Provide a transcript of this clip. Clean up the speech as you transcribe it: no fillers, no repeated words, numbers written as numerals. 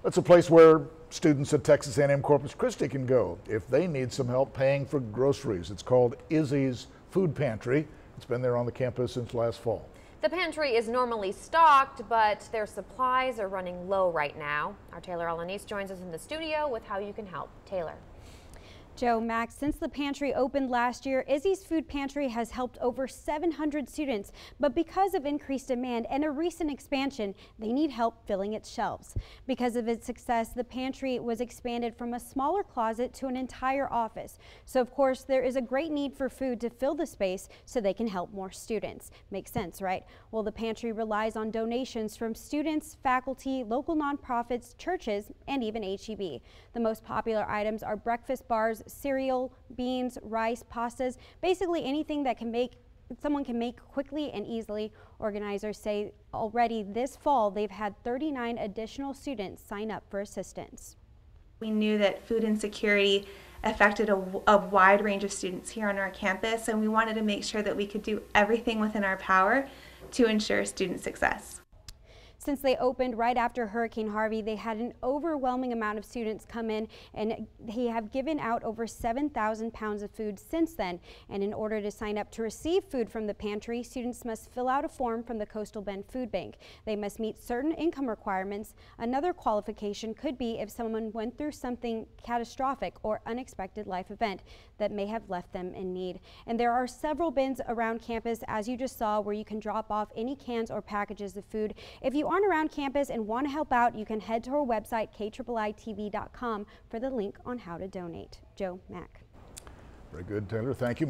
That's a place where students at Texas A&M Corpus Christi can go if they need some help paying for groceries. It's called Izzy's Food Pantry. It's been there on the campus since last fall. The pantry is normally stocked, but their supplies are running low right now. Our Taylor Alanis joins us in the studio with how you can help. Taylor. Joe, Max, since the pantry opened last year, Izzy's Food Pantry has helped over 700 students, but because of increased demand and a recent expansion, they need help filling its shelves. Because of its success, the pantry was expanded from a smaller closet to an entire office. So of course, there is a great need for food to fill the space so they can help more students. Makes sense, right? Well, the pantry relies on donations from students, faculty, local nonprofits, churches, and even HEB. The most popular items are breakfast bars, cereal, beans, rice, pastas, basically anything that someone can make quickly and easily. Organizers say already this fall they've had 39 additional students sign up for assistance. We knew that food insecurity affected a wide range of students here on our campus, and we wanted to make sure that we could do everything within our power to ensure student success. Since they opened right after Hurricane Harvey, they had an overwhelming amount of students come in, and they have given out over 7,000 pounds of food since then. And in order to sign up to receive food from the pantry, students must fill out a form from the Coastal Bend Food Bank. They must meet certain income requirements. Another qualification could be if someone went through something catastrophic or unexpected life event that may have left them in need. And there are several bins around campus, as you just saw, where you can drop off any cans or packages of food. If you aren't around campus and want to help out, you can head to our website, KIIITV.com, for the link on how to donate. Joe, Mac. Very good, Taylor. Thank you.